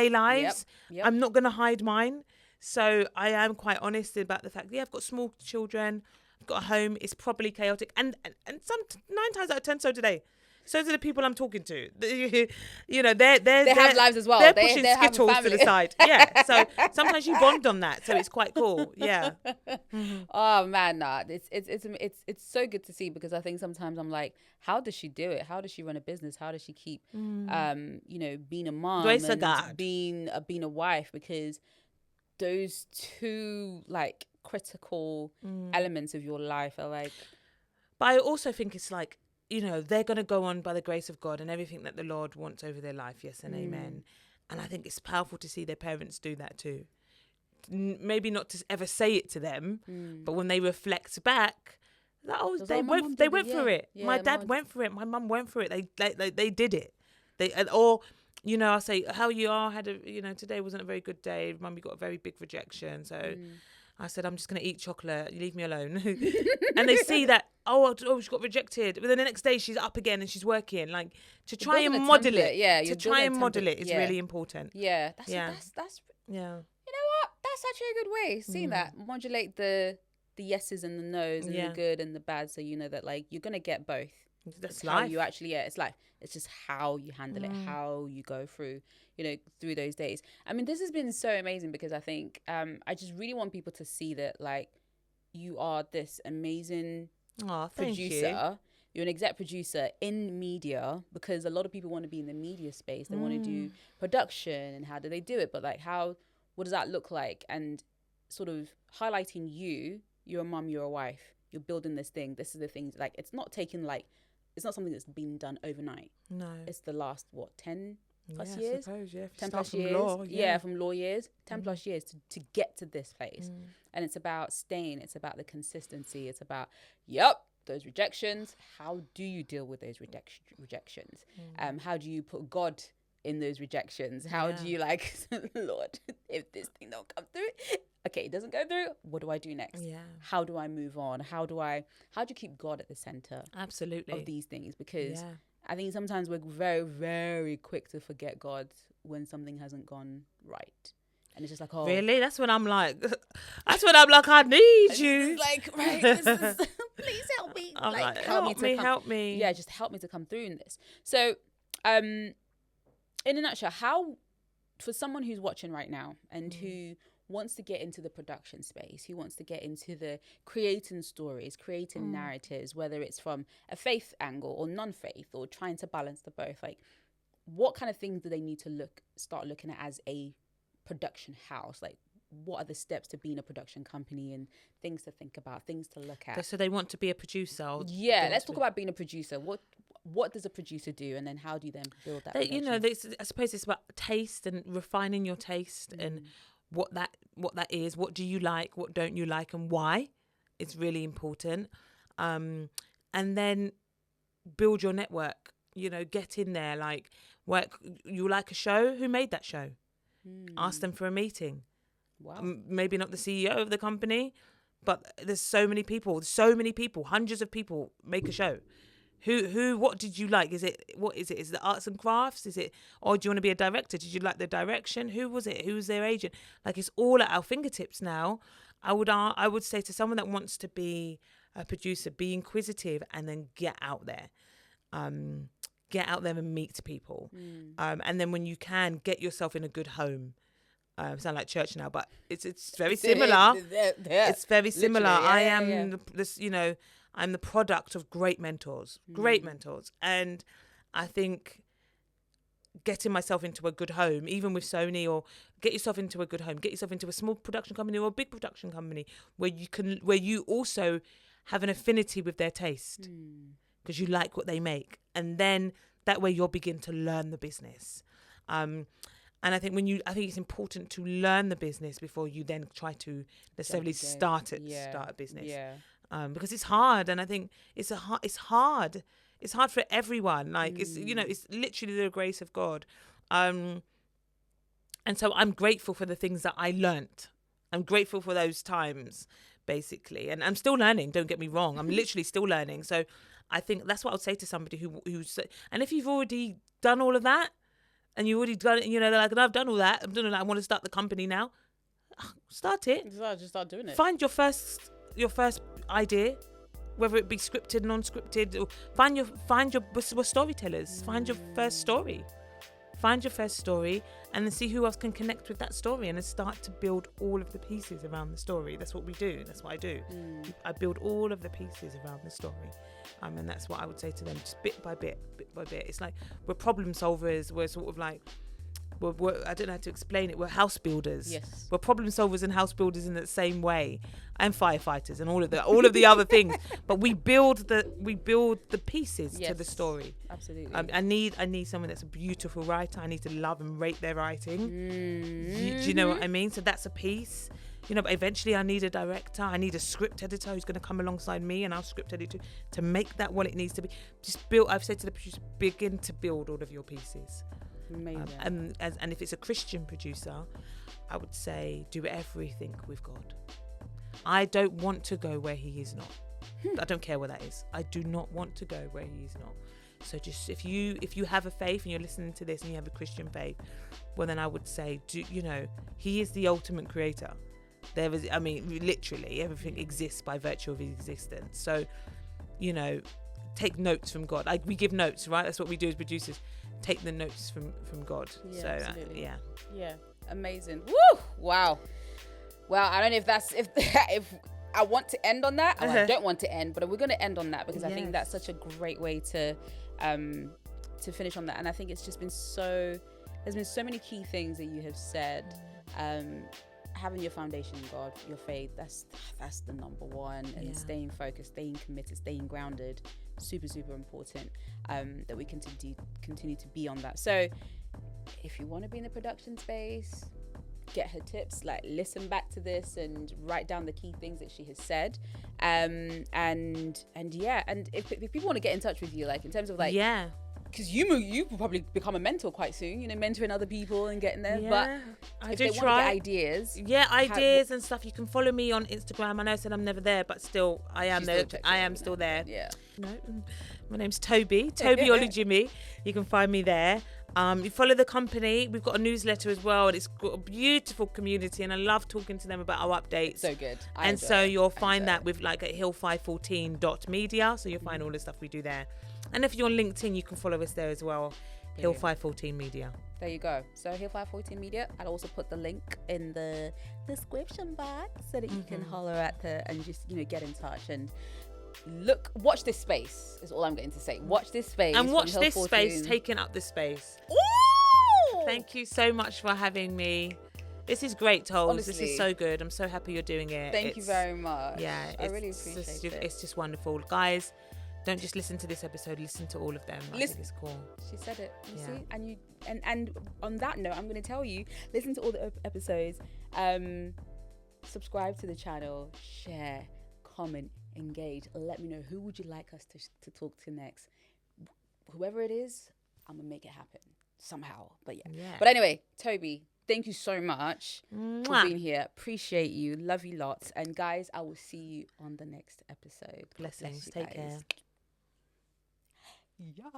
[SPEAKER 1] lives. Yep. I'm not going to hide mine. So I am quite honest about the fact, I've got small children, I've got a home, it's probably chaotic. And some 9 times out of 10, so today. So do the people I'm talking to. They
[SPEAKER 2] have lives as well.
[SPEAKER 1] They're
[SPEAKER 2] They
[SPEAKER 1] pushing
[SPEAKER 2] have a
[SPEAKER 1] Skittles to the
[SPEAKER 2] family.
[SPEAKER 1] side. Yeah. So sometimes you bond on that. So it's quite cool. Yeah.
[SPEAKER 2] Oh man, nah. It's so good to see, because I think sometimes I'm like, how does she do it? How does she run a business? How does she keep being a mom
[SPEAKER 1] Grace of
[SPEAKER 2] and
[SPEAKER 1] God.
[SPEAKER 2] being a wife? Because those two like critical elements of your life are like.
[SPEAKER 1] But I also think it's like, they're going to go on by the grace of God and everything that the Lord wants over their life. Yes and amen. And I think it's powerful to see their parents do that too. Maybe not to ever say it to them, but when they reflect back, they went through it.
[SPEAKER 2] Yeah,
[SPEAKER 1] my dad went through it. My mum went through it. They did it. I'll say, how you are, today wasn't a very good day. Mummy got a very big rejection. So I said, I'm just going to eat chocolate. You leave me alone. And they see that, she got rejected. But then the next day she's up again and she's working. Like, to try and model it.
[SPEAKER 2] Yeah,
[SPEAKER 1] to try and model it is really important.
[SPEAKER 2] Yeah. That's
[SPEAKER 1] yeah.
[SPEAKER 2] You know what? That's actually a good way. Seeing that. Modulate the yeses and the nos and the good and the bad, so you know that like you're going to get both.
[SPEAKER 1] That's
[SPEAKER 2] life. How
[SPEAKER 1] life.
[SPEAKER 2] you actually, it's life. It's just how you handle it, how you go through, through those days. I mean, this has been so amazing, because I think I just really want people to see that, like, you are this amazing producer. You're an exec producer in media, because a lot of people want to be in the media space. They want to do production, and how do they do it? But like, what does that look like? And sort of highlighting you're a mum, you're a wife, you're building this thing. This is the things, like, it's not something that's been done overnight.
[SPEAKER 1] No.
[SPEAKER 2] It's the last, 10 plus
[SPEAKER 1] I
[SPEAKER 2] years?
[SPEAKER 1] suppose,
[SPEAKER 2] 10 plus
[SPEAKER 1] from
[SPEAKER 2] years.
[SPEAKER 1] law,
[SPEAKER 2] From law years. 10 plus years to get to this place. And it's about staying. It's about the consistency. It's about, those rejections. How do you deal with those rejections? How do you put God in those rejections? How do you Lord, if this thing don't come through, okay, it doesn't go through, what do I do next? How do I move on? How do you keep God at the center of these things? Because I think sometimes we're very, very quick to forget God when something hasn't gone right. And it's just like,
[SPEAKER 1] really? That's when I'm like, I need you.
[SPEAKER 2] It's like, right, this is, please help me.
[SPEAKER 1] Help me.
[SPEAKER 2] Yeah, just help me to come through in this. So, in a nutshell, for someone who's watching right now and who wants to get into the production space, who wants to get into the creating stories, creating narratives, whether it's from a faith angle or non-faith, or trying to balance the both, like, what kind of things do they need to start looking at as a production house? Like, what are the steps to being a production company, and things to think about, things to look at?
[SPEAKER 1] So they want to be a producer.
[SPEAKER 2] Let's talk about being a producer. What does a producer do, and then how do you then build that?
[SPEAKER 1] I suppose it's about taste and refining your taste and what that is. What do you like? What don't you like? And why? It's really important. And then build your network. Get in there. Like, work. You like a show? Who made that show? Ask them for a meeting.
[SPEAKER 2] Wow.
[SPEAKER 1] Maybe not the CEO of the company, but there's so many people, hundreds of people make a show. What did you like? Is it the arts and crafts? Is it, or do you want to be a director? Did you like the direction? Who was it? Who's their agent? Like, it's all at our fingertips now. I would say to someone that wants to be a producer, be inquisitive and then get out there. Get out there and meet people. And then when you can, get yourself in a good home. Sound like church now, but it's very similar. It's very similar. I am I'm the product of great mentors. And I think getting myself into a good home, even with Sony, or get yourself into a good home, get yourself into a small production company or a big production company where you also have an affinity with their taste. Because you like what they make, and then that way you'll begin to learn the business. And I think it's important to learn the business before you then try to necessarily start a business. Because it's hard, and I think it's hard. It's hard for everyone. Like it's literally the grace of God. And so I'm grateful for the things that I learnt. I'm grateful for those times, basically, and I'm still learning. Don't get me wrong. I'm literally still learning. So I think that's what I would say to somebody who's, and if you've already done all of that and you already done it, they're like, I've done all that. I'm doing that. I want to start the company now. Start it.
[SPEAKER 2] Just start doing it.
[SPEAKER 1] Find your first idea, whether it be scripted, non-scripted, or we're storytellers. Find your first story. Find your first story and then see who else can connect with that story and then start to build all of the pieces around the story. That's what we do. That's what I do. I build all of the pieces around the story. And that's what I would say to them, just bit by bit. It's like we're problem solvers. We're sort of like, I don't know how to explain it. We're house builders.
[SPEAKER 2] Yes.
[SPEAKER 1] We're problem solvers and house builders in the same way, and firefighters and all of the other things. But we build the pieces to the story.
[SPEAKER 2] Absolutely.
[SPEAKER 1] I need someone that's a beautiful writer. I need to love and rate their writing. Do you know what I mean? So that's a piece. But eventually I need a director. I need a script editor who's going to come alongside me and our script editor to make that what it needs to be. Just build. I've said to the producer, begin to build all of your pieces.
[SPEAKER 2] Amazing.
[SPEAKER 1] And if it's a Christian producer, I would say do everything with God. I don't want to go where he is not. I don't care where that is. I do not want to go where he is not. So just if you have a faith and you're listening to this and you have a Christian faith, well then I would say he is the ultimate creator. There is, literally everything exists by virtue of his existence. So, take notes from God. Like we give notes, right? That's what we do as producers. Take the notes from God.
[SPEAKER 2] Yeah,
[SPEAKER 1] so
[SPEAKER 2] absolutely.
[SPEAKER 1] Yeah,
[SPEAKER 2] amazing. Woo! Wow. I don't know if I want to end on that or I don't want to end, but we're going to end on that because I think that's such a great way to finish on that. And I think it's just been there's been so many key things that you have said. Having your foundation in God, your faith, that's the number one. And staying focused, staying committed, staying grounded, super, super important, that we continue to be on that. So if you want to be in the production space, get her tips, like listen back to this and write down the key things that she has said. And if people want to get in touch with you, like in terms of like, because you will probably become a mentor quite soon, mentoring other people and getting there. But if they want to get ideas.
[SPEAKER 1] Ideas and stuff. You can follow me on Instagram. I know I said I'm never there, but still, I am there. I am still there.
[SPEAKER 2] Yeah.
[SPEAKER 1] No, my name's Tobi Olujimin. You can find me there. You follow the company. We've got a newsletter as well, and it's got a beautiful community, and I love talking to them about our updates.
[SPEAKER 2] So good.
[SPEAKER 1] You'll find that with like at hill514.media. So you'll find all the stuff we do there. And if you're on LinkedIn, you can follow us there as well. Hill514 Media.
[SPEAKER 2] There you go. So Hill514 Media. I'll also put the link in the description box so that you can holler at her and just get in touch and watch this space is all I'm going to say. Watch this space
[SPEAKER 1] and watch this space taking up the space.
[SPEAKER 2] Ooh!
[SPEAKER 1] Thank you so much for having me. This is great, Tols.
[SPEAKER 2] Honestly,
[SPEAKER 1] this is so good. I'm so happy you're doing it.
[SPEAKER 2] Thank you very much.
[SPEAKER 1] Yeah,
[SPEAKER 2] I really appreciate it.
[SPEAKER 1] It's just wonderful, guys. Don't just listen to this episode. Listen to all of them. I think it's cool.
[SPEAKER 2] She said it. You see, and on that note, I'm going to tell you: listen to all the episodes. Subscribe to the channel. Share. Comment. Engage. Let me know who would you like us to talk to next. Whoever it is, I'm gonna make it happen somehow. But But anyway, Tobi, thank you so much for being here. Appreciate you. Love you lots. And guys, I will see you on the next episode.
[SPEAKER 1] Blessings. Take care. Yeah.